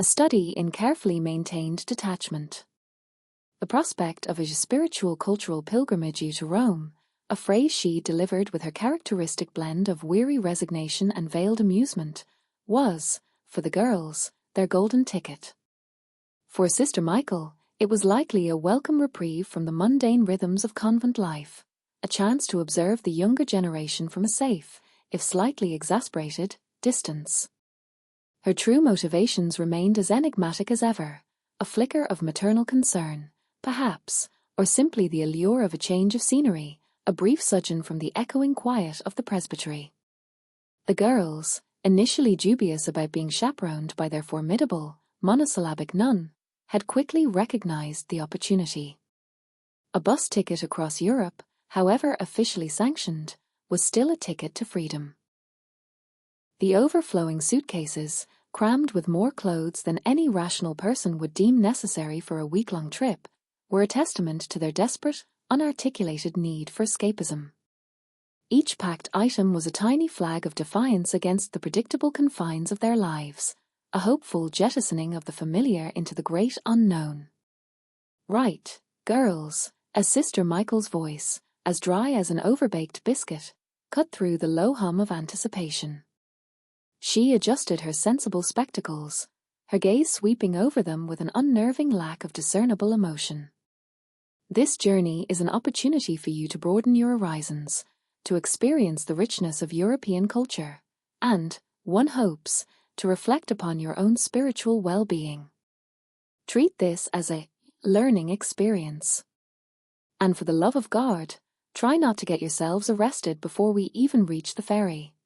a study in carefully maintained detachment. The prospect of a spiritual cultural pilgrimage to Rome, a phrase she delivered with her characteristic blend of weary resignation and veiled amusement, was, for the girls, their golden ticket. For Sister Michael, it was likely a welcome reprieve from the mundane rhythms of convent life, a chance to observe the younger generation from a safe, if slightly exasperated, distance. Her true motivations remained as enigmatic as ever, a flicker of maternal concern, perhaps, or simply the allure of a change of scenery, a brief sojourn from the echoing quiet of the presbytery. The girls, initially dubious about being chaperoned by their formidable, monosyllabic nun, had quickly recognized the opportunity. A bus ticket across Europe, however officially sanctioned, was still a ticket to freedom. The overflowing suitcases, crammed with more clothes than any rational person would deem necessary for a week-long trip, were a testament to their desperate, unarticulated need for escapism. Each packed item was a tiny flag of defiance against the predictable confines of their lives, a hopeful jettisoning of the familiar into the great unknown. "Right, girls," as Sister Michael's voice, as dry as an overbaked biscuit, cut through the low hum of anticipation. She adjusted her sensible spectacles, her gaze sweeping over them with an unnerving lack of discernible emotion. "This journey is an opportunity for you to broaden your horizons, to experience the richness of European culture, and, one hopes, to reflect upon your own spiritual well-being. Treat this as a learning experience. And for the love of God, try not to get yourselves arrested before we even reach the ferry."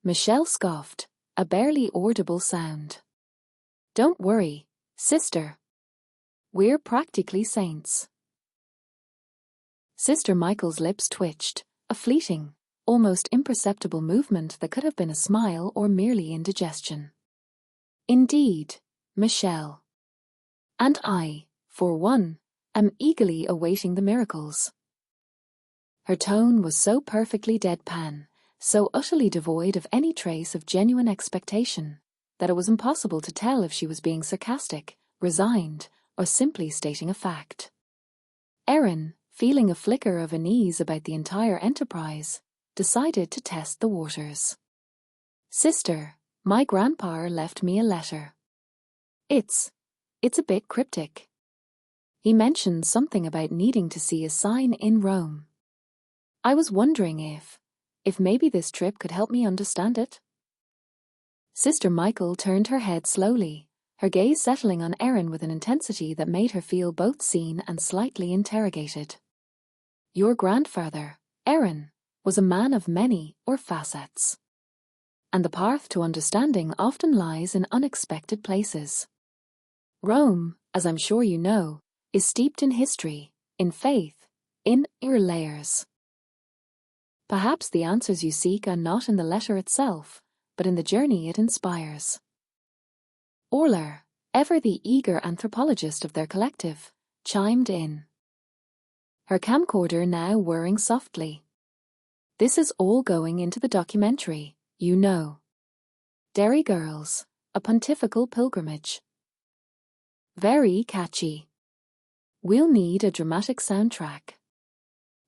Michelle scoffed, a barely audible sound. "Don't worry, sister. We're practically saints." Sister Michael's lips twitched, a fleeting, almost imperceptible movement that could have been a smile or merely indigestion. "Indeed, Michelle. And I, for one, am eagerly awaiting the miracles." Her tone was so perfectly deadpan, so utterly devoid of any trace of genuine expectation, that it was impossible to tell if she was being sarcastic, resigned, or simply stating a fact. Erin, feeling a flicker of unease about the entire enterprise, decided to test the waters. "Sister, my grandpa left me a letter. It's a bit cryptic. He mentioned something about needing to see a sign in Rome. I was wondering if maybe this trip could help me understand it." Sister Michael turned her head slowly, her gaze settling on Erin with an intensity that made her feel both seen and slightly interrogated. "Your grandfather, Erin, was a man of many facets. And the path to understanding often lies in unexpected places. Rome, as I'm sure you know, is steeped in history, in faith, in layers. Perhaps the answers you seek are not in the letter itself, but in the journey it inspires." Orler, ever the eager anthropologist of their collective, chimed in, her camcorder now whirring softly. "This is all going into the documentary, you know. Derry Girls, a pontifical pilgrimage. Very catchy. We'll need a dramatic soundtrack.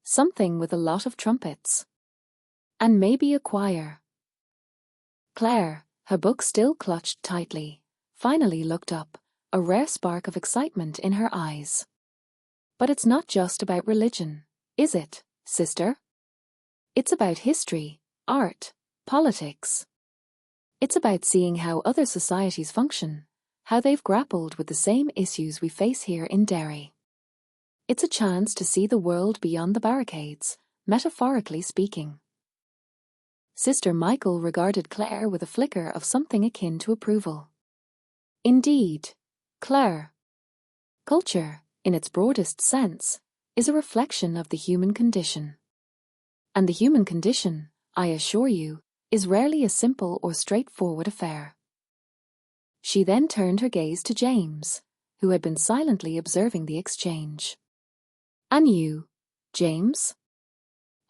Something with a lot of trumpets. And maybe a choir." Claire, her book still clutched tightly, finally looked up, a rare spark of excitement in her eyes. "But it's not just about religion, is it, sister? It's about history, art, politics. It's about seeing how other societies function, how they've grappled with the same issues we face here in Derry. It's a chance to see the world beyond the barricades, metaphorically speaking." Sister Michael regarded Claire with a flicker of something akin to approval. "Indeed, Claire. Culture, in its broadest sense, is a reflection of the human condition. And the human condition, I assure you, is rarely a simple or straightforward affair." She then turned her gaze to James, who had been silently observing the exchange. "And you, James?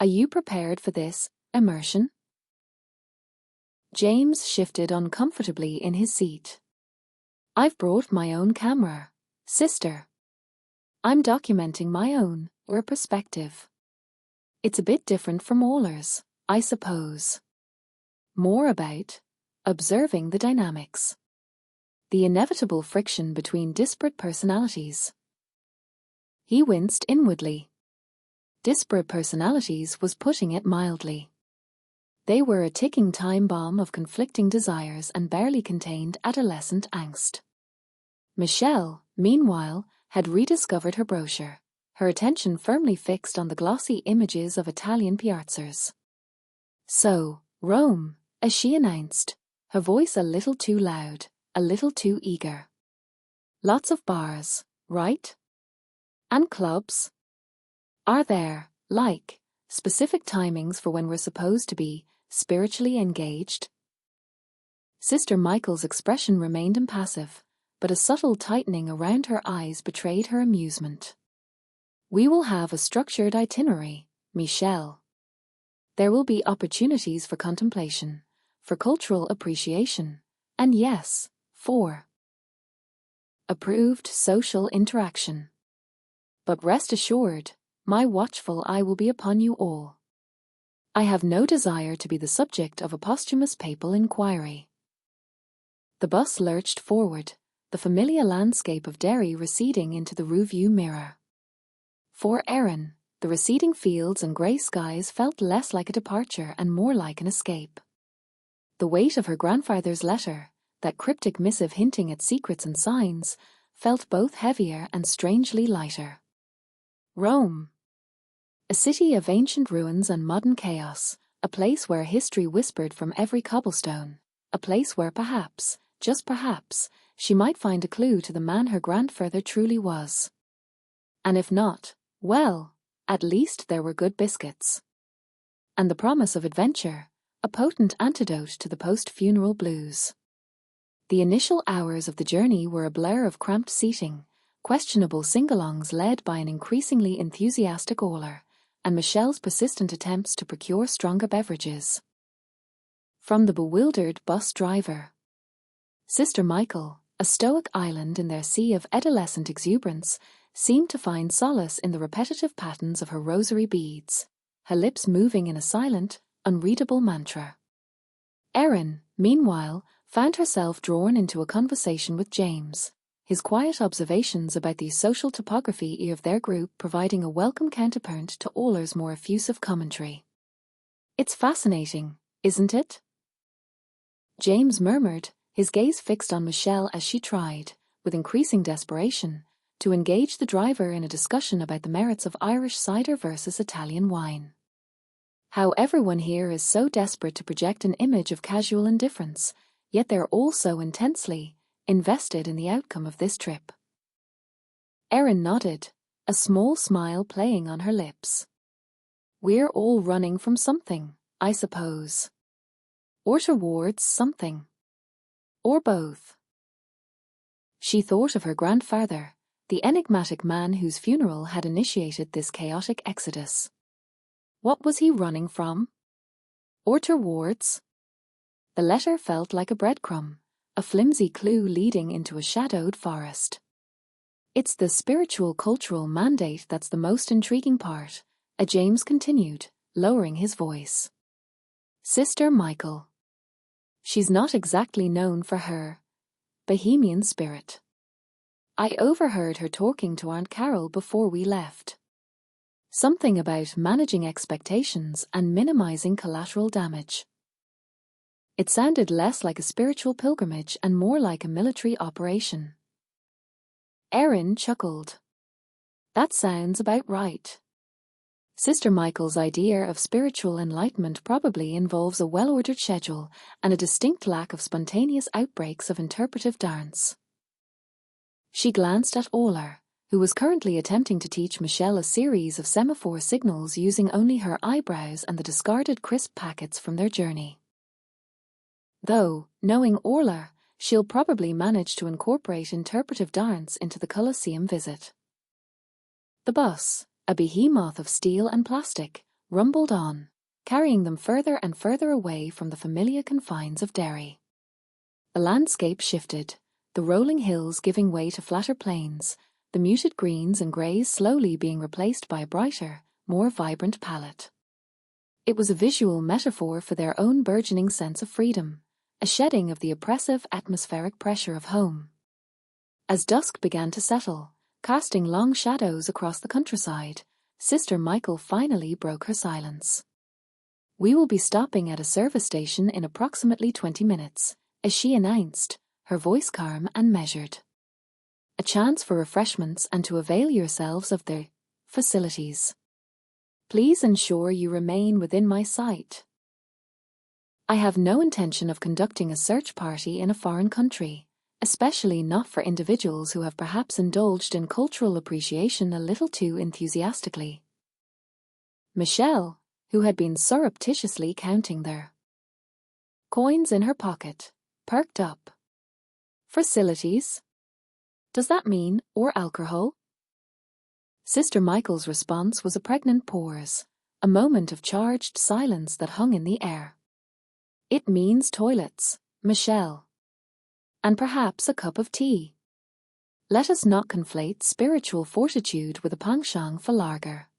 Are you prepared for this immersion?" James shifted uncomfortably in his seat. I've brought my own camera, sister. I'm documenting my own perspective. It's a bit different from Olar's, I suppose. More about observing the dynamics. The inevitable friction between disparate personalities. He winced inwardly. Disparate personalities was putting it mildly. They were a ticking time bomb of conflicting desires and barely contained adolescent angst. Michelle, meanwhile, had rediscovered her brochure, her attention firmly fixed on the glossy images of Italian piazzas. So, Rome, as she announced, her voice a little too loud, a little too eager. Lots of bars, right? And clubs? Are there, like, specific timings for when we're supposed to be spiritually engaged? Sister Michael's expression remained impassive, but a subtle tightening around her eyes betrayed her amusement. We will have a structured itinerary, Michelle. There will be opportunities for contemplation, for cultural appreciation, and yes, for approved social interaction. But rest assured, my watchful eye will be upon you all. I have no desire to be the subject of a posthumous papal inquiry. The bus lurched forward, the familiar landscape of Derry receding into the rearview mirror. For Erin, the receding fields and grey skies felt less like a departure and more like an escape. The weight of her grandfather's letter, that cryptic missive hinting at secrets and signs, felt both heavier and strangely lighter. Rome. A city of ancient ruins and modern chaos, a place where history whispered from every cobblestone, a place where perhaps, just perhaps, she might find a clue to the man her grandfather truly was. And if not, well, at least there were good biscuits. And the promise of adventure, a potent antidote to the post-funeral blues. The initial hours of the journey were a blur of cramped seating, questionable sing-alongs led by an increasingly enthusiastic Olar, and Michelle's persistent attempts to procure stronger beverages. From the bewildered bus driver. Sister Michael, a stoic island in their sea of adolescent exuberance, seemed to find solace in the repetitive patterns of her rosary beads, her lips moving in a silent, unreadable mantra. Erin, meanwhile, found herself drawn into a conversation with James, his quiet observations about the social topography of their group providing a welcome counterpoint to Olar's more effusive commentary. It's fascinating, isn't it? James murmured, his gaze fixed on Michelle as she tried, with increasing desperation, to engage the driver in a discussion about the merits of Irish cider versus Italian wine. How everyone here is so desperate to project an image of casual indifference, yet they're all so intensely invested in the outcome of this trip. Erin nodded, a small smile playing on her lips. We're all running from something, I suppose. Or towards something. Or both. She thought of her grandfather, the enigmatic man whose funeral had initiated this chaotic exodus. What was he running from? Or towards? The letter felt like a breadcrumb, a flimsy clue leading into a shadowed forest. It's the spiritual cultural mandate that's the most intriguing part, James continued, lowering his voice. Sister Michael. She's not exactly known for her bohemian spirit. I overheard her talking to Aunt Carol before we left. Something about managing expectations and minimizing collateral damage. It sounded less like a spiritual pilgrimage and more like a military operation. Erin chuckled. That sounds about right. Sister Michael's idea of spiritual enlightenment probably involves a well-ordered schedule and a distinct lack of spontaneous outbreaks of interpretive dance. She glanced at Olar, who was currently attempting to teach Michelle a series of semaphore signals using only her eyebrows and the discarded crisp packets from their journey. Though, knowing Olar, she'll probably manage to incorporate interpretive dance into the Colosseum visit. The bus, a behemoth of steel and plastic, rumbled on, carrying them further and further away from the familiar confines of Derry. The landscape shifted, the rolling hills giving way to flatter plains, the muted greens and greys slowly being replaced by a brighter, more vibrant palette. It was a visual metaphor for their own burgeoning sense of freedom, a shedding of the oppressive atmospheric pressure of home. As dusk began to settle, casting long shadows across the countryside, Sister Michael finally broke her silence. "We will be stopping at a service station in approximately 20 minutes, as she announced, her voice calm and measured. "A chance for refreshments and to avail yourselves of the facilities. Please ensure you remain within my sight. I have no intention of conducting a search party in a foreign country, especially not for individuals who have perhaps indulged in cultural appreciation a little too enthusiastically." Michelle, who had been surreptitiously counting their coins in her pocket, perked up. "Facilities? Does that mean, or alcohol?" Sister Michael's response was a pregnant pause, a moment of charged silence that hung in the air. "It means toilets, Michelle. And perhaps a cup of tea. Let us not conflate spiritual fortitude with a penchant for lager."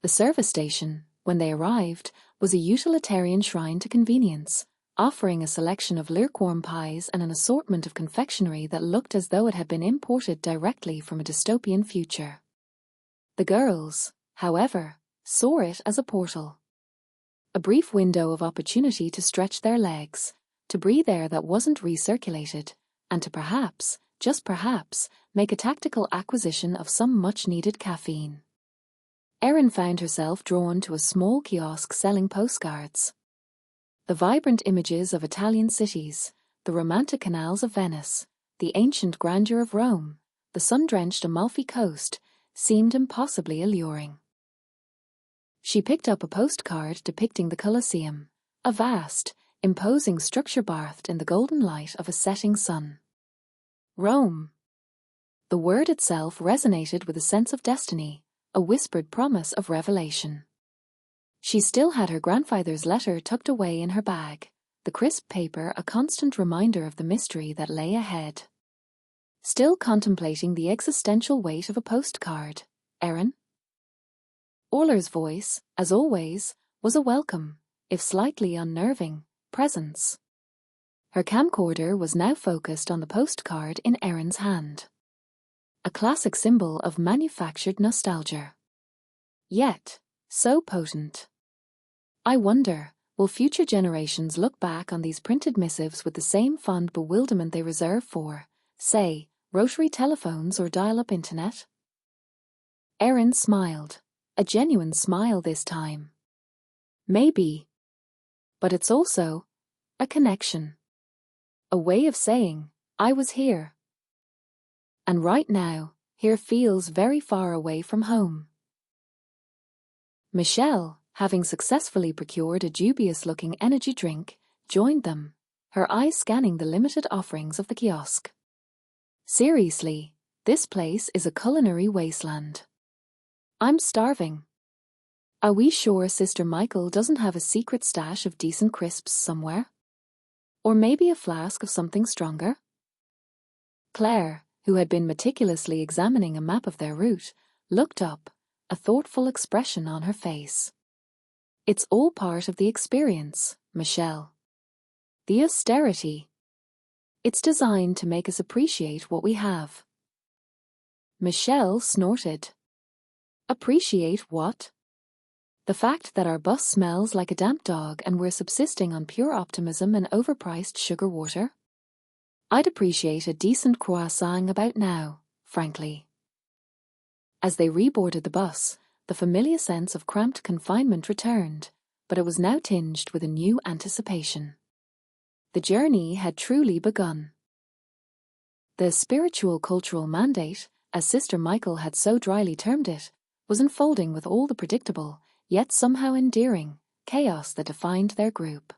The service station, when they arrived, was a utilitarian shrine to convenience, offering a selection of lukewarm pies and an assortment of confectionery that looked as though it had been imported directly from a dystopian future. The girls, however, saw it as a portal. A brief window of opportunity to stretch their legs, to breathe air that wasn't recirculated, and to perhaps, just perhaps, make a tactical acquisition of some much-needed caffeine. Erin found herself drawn to a small kiosk selling postcards. The vibrant images of Italian cities, the romantic canals of Venice, the ancient grandeur of Rome, the sun-drenched Amalfi Coast, seemed impossibly alluring. She picked up a postcard depicting the Colosseum, a vast, imposing structure bathed in the golden light of a setting sun. Rome. The word itself resonated with a sense of destiny, a whispered promise of revelation. She still had her grandfather's letter tucked away in her bag, the crisp paper a constant reminder of the mystery that lay ahead. Still contemplating the existential weight of a postcard, Erin? Orla's voice, as always, was a welcome, if slightly unnerving, presence. Her camcorder was now focused on the postcard in Erin's hand. A classic symbol of manufactured nostalgia. Yet, so potent. I wonder, will future generations look back on these printed missives with the same fond bewilderment they reserve for, say, rotary telephones or dial-up internet? Erin smiled, a genuine smile this time. Maybe. But it's also a connection. A way of saying, I was here. And right now, here feels very far away from home. Michelle, having successfully procured a dubious-looking energy drink, joined them, her eyes scanning the limited offerings of the kiosk. Seriously, this place is a culinary wasteland. I'm starving. Are we sure Sister Michael doesn't have a secret stash of decent crisps somewhere? Or maybe a flask of something stronger? Claire, who had been meticulously examining a map of their route, looked up, a thoughtful expression on her face. It's all part of the experience, Michelle. The austerity. It's designed to make us appreciate what we have. Michelle snorted. Appreciate what? The fact that our bus smells like a damp dog and we're subsisting on pure optimism and overpriced sugar water? I'd appreciate a decent croissant about now, frankly. As they reboarded the bus, the familiar sense of cramped confinement returned, but it was now tinged with a new anticipation. The journey had truly begun. The spiritual cultural mandate, as Sister Michael had so dryly termed it, was unfolding with all the predictable, yet somehow endearing, chaos that defined their group.